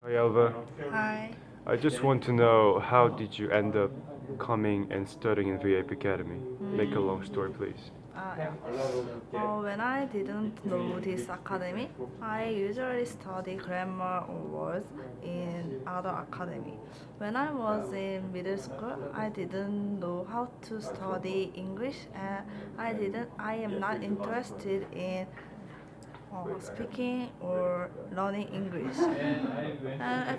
Hi Elva. Hi. I just want to know how did you end up coming and studying in V.I.P Academy? Make a long story, please. Yeah. When I didn't know this academy, I usually study grammar or words in other academy. When I was in middle school, I didn't know how to study English, and I am not interested in speaking or learning English. And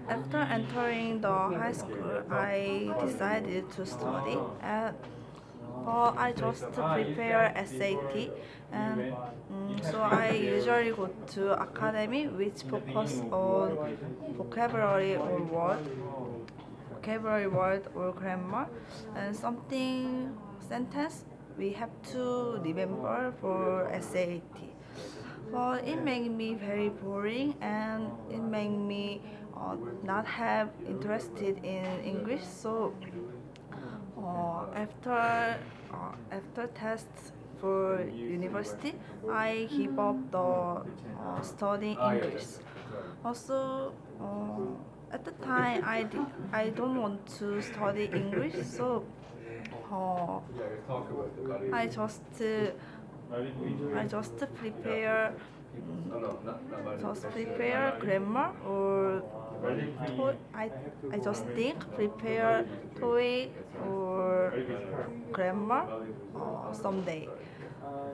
after entering the high school, I decided to study. I just prepare SAT, and so I usually go to academy which focus on vocabulary or word or grammar, and something sentence we have to remember for SAT. Well, it made me very boring and it made me not have interested in English. So after tests for university, I give up the studying English. Also, at the time, I don't want to study English, so uh, I just uh, I just prepare grammar or I just think prepare TOEIC or grammar someday.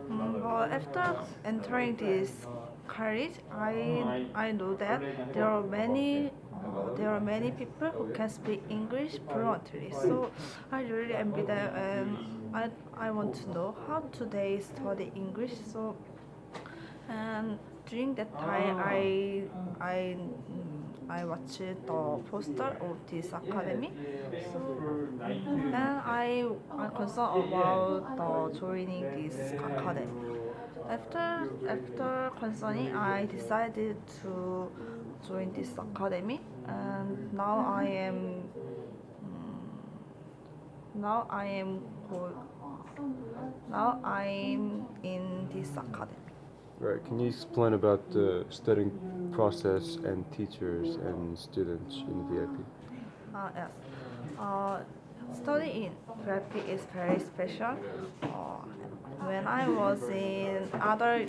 But after entering this college, I know that there are many people who can speak English fluently. So I really envy them, and I want to know how do they study English. So and during that time, I watched the poster of this academy. So and I concerned about the joining this academy. After concerning, I decided to join this academy, and now I am go- now I am in this academy. Right, can you explain about the studying process and teachers and students in V.I.P? Yes. Uh, Study in V.I.P is very special. When I was in other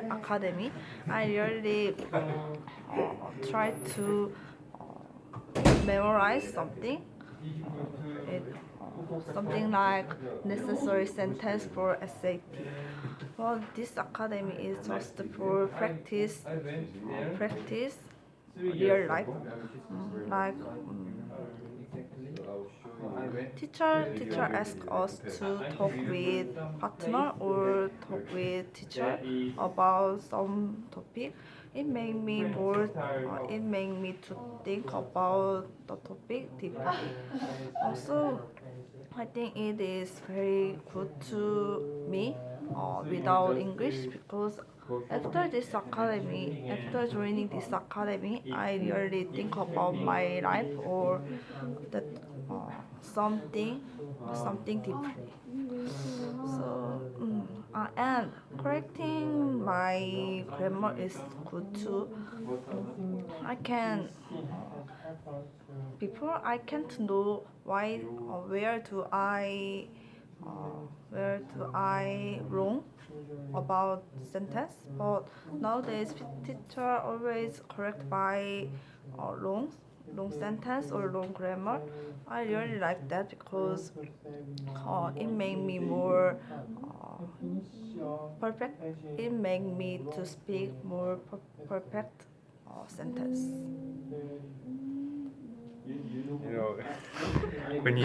academy, I really tried to memorize something. It, Something like necessary sentence for SAT. Well, this academy is just for practice real life. Like teacher ask us to talk with partner or talk with teacher about some topic. It made me to think about the topic deeply. Also, I think it is very good to me without English, because after joining this academy, I really think about my life or that uh, something something different. So and correcting my grammar is good too. I can Before I can't know why where do I wrong about sentence, but nowadays teacher always correct by long sentence or long grammar. I really like that because it made me more perfect. It made me to speak more perfect sentence. You know, when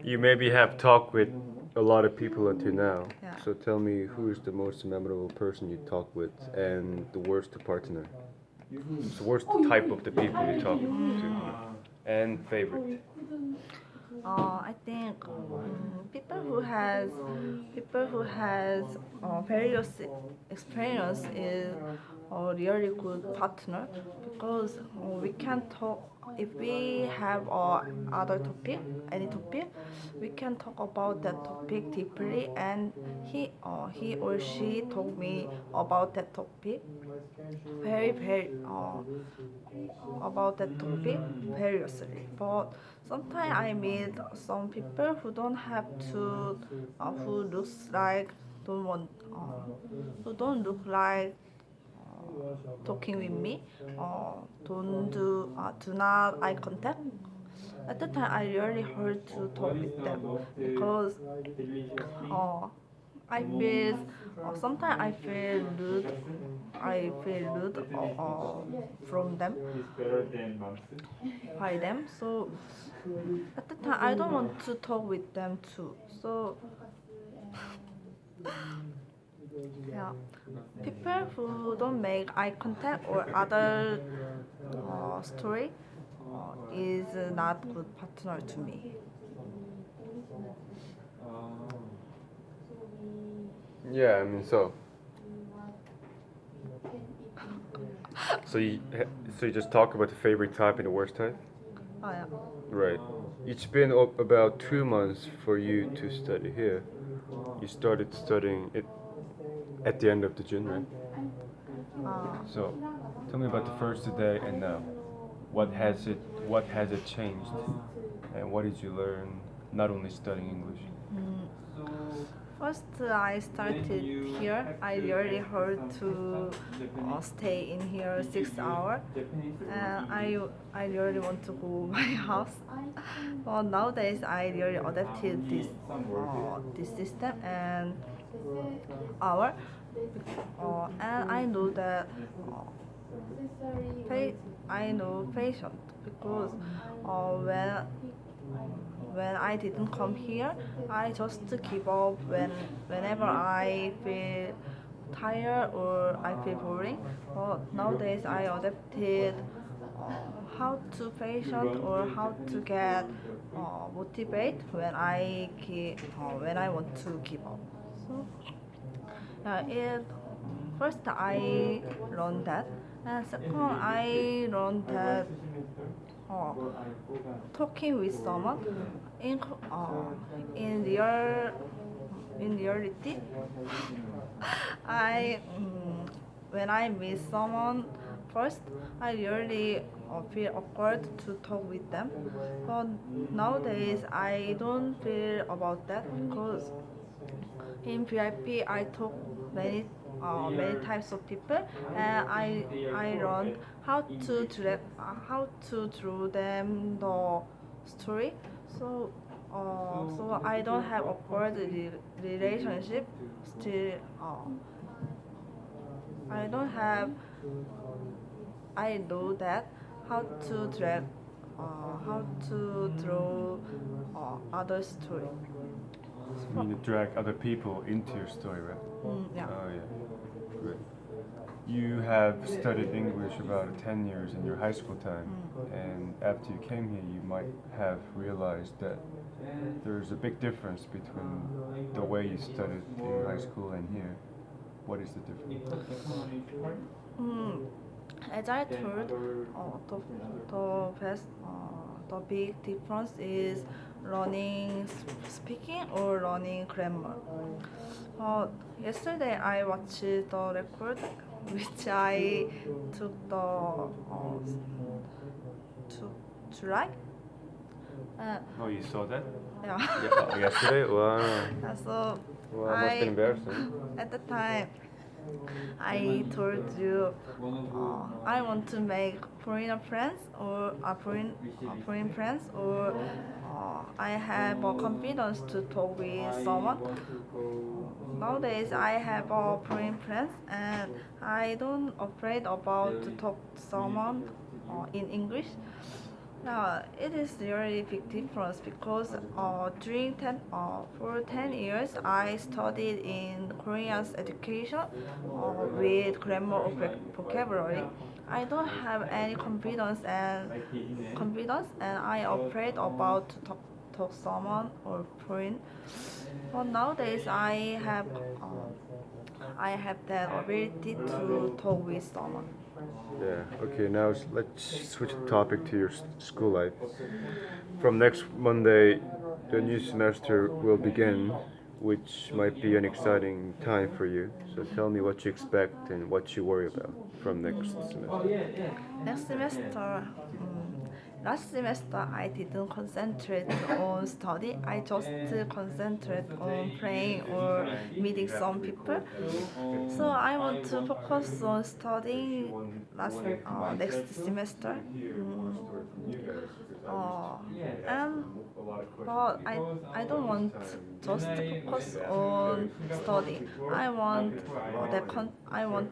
you maybe have talked with a lot of people until now. Yeah. So tell me who is the most memorable person you talk with and the worst partner. So worst type of the people you talk to and favorite. I think people who has various experience is a really good partner because we can talk if we have other topic, any topic, we can talk about that topic deeply, and he or she told me about that topic very about that topic variously. But sometimes I meet some people who don't have to, who looks like don't want, who don't look like talking with me, don't do not eye contact. At the time, I really hurt to talk with them because uh, I feel sometimes I feel rude. I feel rude from them by them. So at the time, I don't want to talk with them too. So yeah, people who don't make eye contact or other story is not good partner to me. Yeah, I mean, so you just talk about the favorite type and the worst type, Oh yeah. right? It's been about 2 months for you to study here. You started studying it at the end of the June, right? So, tell me about the first day and now. What has it changed? And what did you learn not only studying English? First, I started here. I really hard to stay in here 6 hours. I really want to go my house. But nowadays, I really adapted this system and hour. And I know that I know patient because when I didn't come here, I just give up whenever I feel tired or I feel boring. But nowadays I adapted how to patient or how to get motivate when I want to give up. So it first I learned that, and second I learned that uh, talking with someone in in real in reality I when I meet someone first I really feel awkward to talk with them, but nowadays I don't feel about that because in VIP I talk many many types of people, and I learned how to draw them the story. So so I don't have awkward relationship still. I don't have. I know that how to drag, how to draw other story. You mean to drag other people into your story, right? Yeah. Oh yeah, great. You have studied English about 10 years in your high school time, and after you came here, you might have realized that there's a big difference between the way you studied in high school and here. What is the difference? Mm, as I told, the big difference is learning speaking or learning grammar. Yesterday I watched the record which I took to July. Oh, you saw that? Yeah. Yesterday? Wow. So Wow, must have been embarrassing. at the time I told you I want to make foreigner friends or foreign friends or I have more confidence to talk with someone. Nowadays I have foreign friends and I don't afraid about to talk to someone in English. Yeah, it is really big difference because for 10 years I studied in Korean's education with grammar or vocabulary. I don't have any confidence and I afraid about to talk someone or foreign. But nowadays I have that ability to talk with someone. Yeah. Okay. Now let's switch the topic to your school life. From next Monday, the new semester will begin, which might be an exciting time for you. So tell me what you expect and what you worry about from next semester. Next semester, last semester I didn't concentrate on study. I just concentrate on playing or meeting some people. So I want to focus on studying next semester. Uh, and but I don't want just to focus on study. I want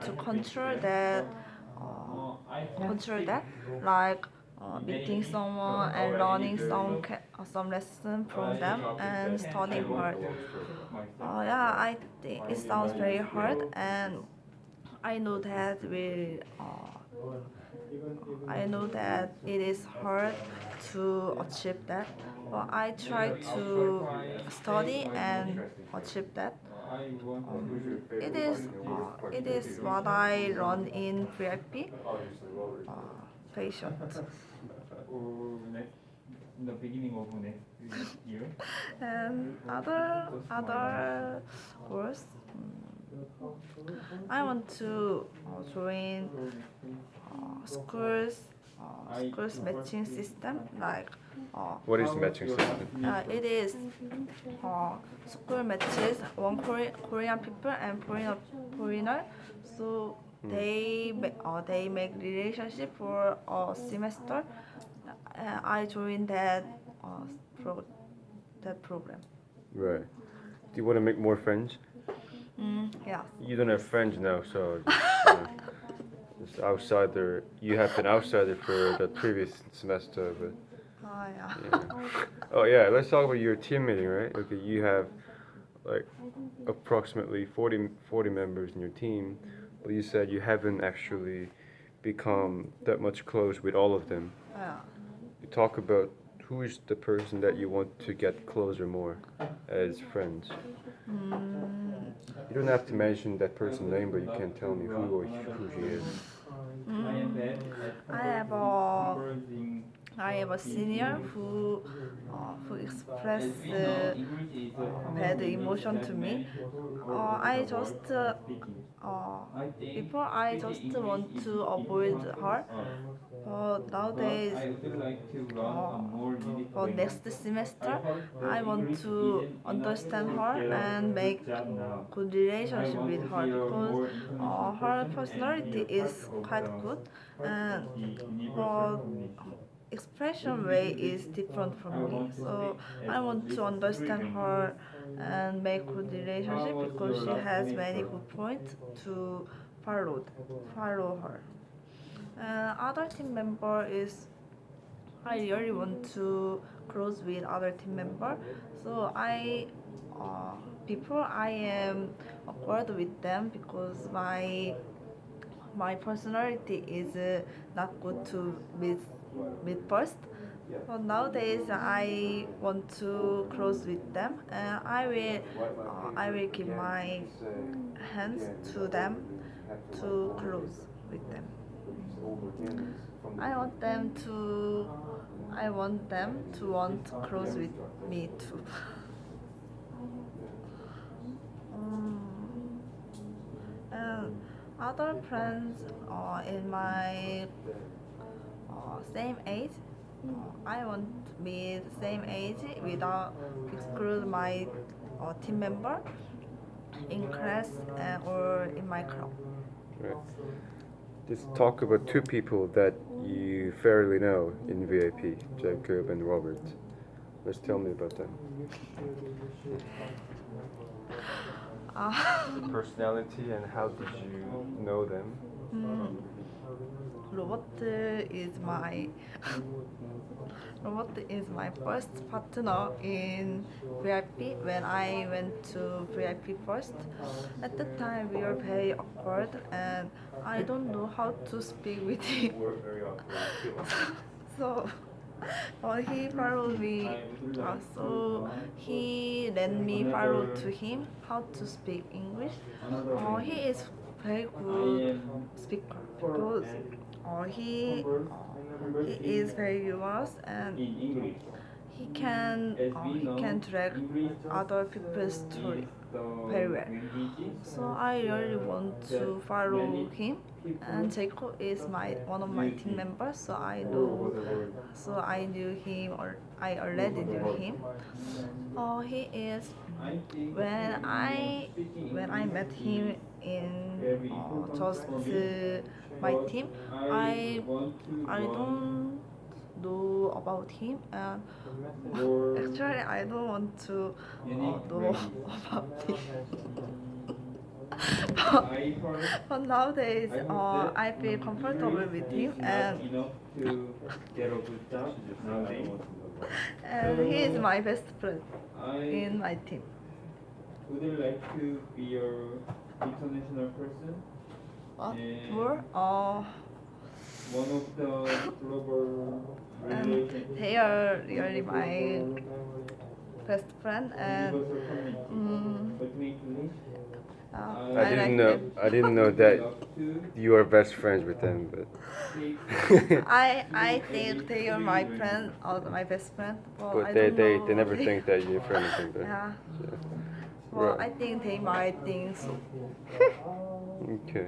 to control that like meeting someone and learning some lesson from them and studying hard. Yeah, I think it sounds very hard, and I know that we I know that it is hard to achieve that, but I try to study and achieve that. It is what I learned in V.I.P. Uh, patient. And other course, I want to join schools matching system like What is matching system? it is school matches Korean people and foreigner, so they make relationship for a semester. I joined pro- that program. Right. Do you want to make more friends? Yeah. You don't have friends now, so just outsider. You have been outsider for the previous semester, but Yeah. yeah. Oh yeah, let's talk about your team meeting, right? Okay, you have like approximately 40 members in your team, but you said you haven't actually become that much close with all of them. Yeah. You talk about who is the person that you want to get closer more as friends. You don't have to mention that person's name, but you can tell me who she is. I have I have a senior who expressed bad emotion to me. I just before I just want to avoid her, but nowadays for next semester I want to understand her and make good relationship with her because her personality is quite good and her expression way is different from me. So I want to understand her and make good relationship because she has many good points to follow her. Other team member is I really want to close with other team member. So uh, before I am awkward with them because my personality is not good to meet first. But nowadays I want to close with them, and I will give my hands to them to close with them. I want them to I want them to want to close with me too. Um, and other friends in my same age, I want to be the same age without exclude my team member in class or in my club. Right. Just talk about two people that you fairly know in V.I.P, Jacob and Robert. Let's tell me about them. Personality and how did you know them? Robert is my Robert is my first partner in V.I.P. when I went to V.I.P. first. At the time, we were very awkward, and I don't know how to speak with him. We're very awkward. so He followed me, so he let me follow to him how to speak English. He is very good speaker because he is very humorous and he can direct other people's story very well. So I really want to follow him. And Jacob is my one of my team members, so I knew him or I already knew him. He is when I met him in just my team, I don't know about him and actually I don't want to know about him. But nowadays, I feel comfortable with him, and he is my best friend in my team. Would you like to be your international person? What And more? one of the global And they are really my best friend, and ultimately, I I didn't like know. them. I didn't know that you are best friends with them, but I think they are my friend or my best friend. Well, I but don't know. they never think that you're friend with them. Yeah. So, Well, right. I think they might think so. Okay.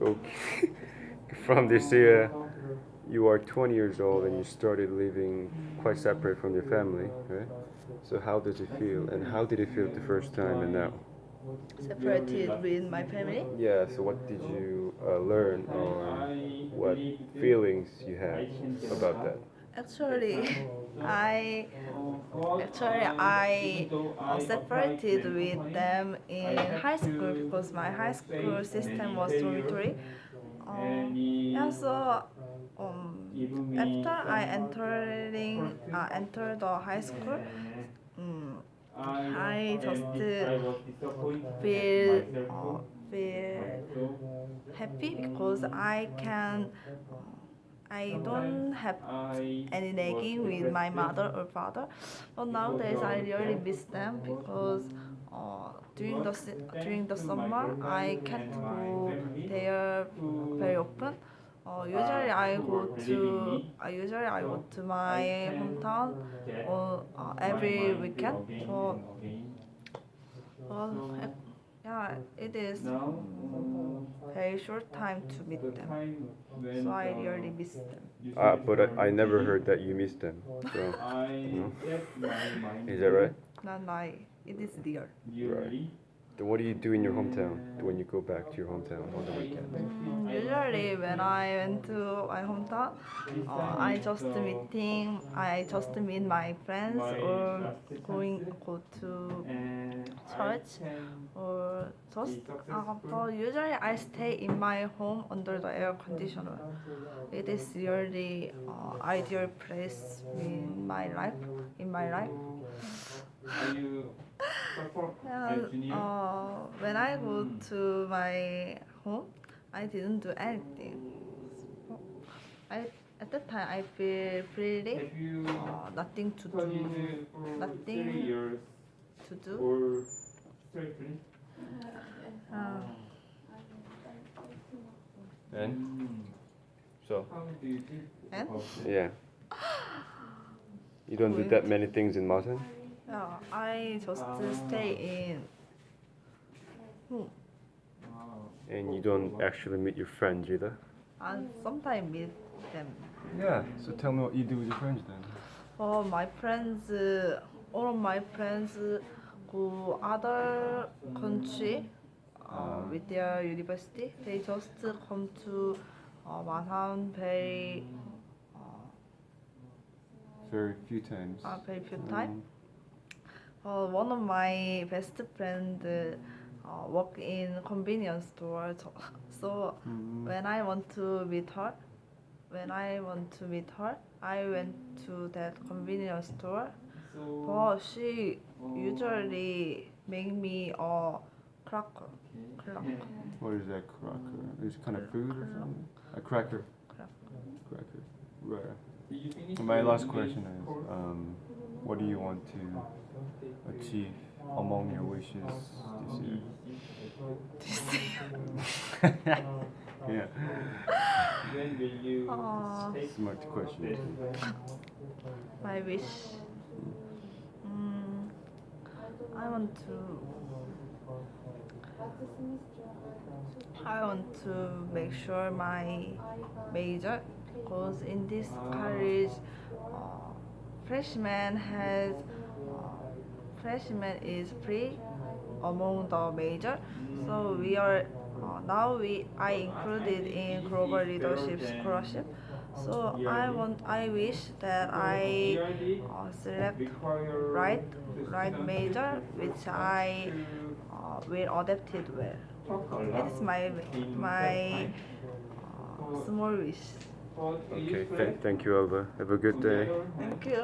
Okay. From this year, you are 20 years old and you started living quite separate from your family, right? So how does it feel? And how did it feel the first time and now? Separated with my family. Yeah, so what did you learn or what feelings you had about that? Actually, I I separated with them in high school because my high school system was dormitory. Yeah, so after I entered the high school, I just feel feel happy because I don't have any nagging with my mother or father. But nowadays I really miss them because during the summer I can't go there very often. Usually I go to my hometown every weekend. Well, yeah, it is very short time to meet them, so I really miss them. But I never heard that you missed them. So, no. Is that right? Not lie, it is real. Right. Then what do you do in your hometown when you go back to your hometown on the weekends? Usually when I went to my hometown, I just meet my friends or go to church or just but usually I stay in my home under the air conditioner. It is really ideal place in my life. In my life. are you And when I go to my home, I didn't do anything. I at that time I feel freely, have you nothing to studied do, for 3 nothing years to do. or straightly? Uh, And so, How do you think And? about it? yeah. You don't do that many things in Masan? yeah, I just stay in home And you don't actually meet your friends either? and sometimes meet them. Yeah, so tell me what you do with your friends then. My friends, all of my friends go other country with their university. They just come to Masan Very few times. very few times. One of my best friend work in convenience store, so when I want to meet her, I went to that convenience store. But she usually make me a cracker. What is that cracker? Is it kind of food or something? A cracker. Cracker. Cracker. Right. Did you finish My your last English question is, course? what do you want to achieve among your wishes this year? Yeah. When will you take Smart question. My wish. Mm, I want to. I want to make sure my major, because in this college, freshman has freshman is free among the major. So we are now we I included in global leadership scholarship. So I wish that I select right right major which I will adapt it well. It is my small wish. Okay, thank you, Elva. Have a good day. Thank you.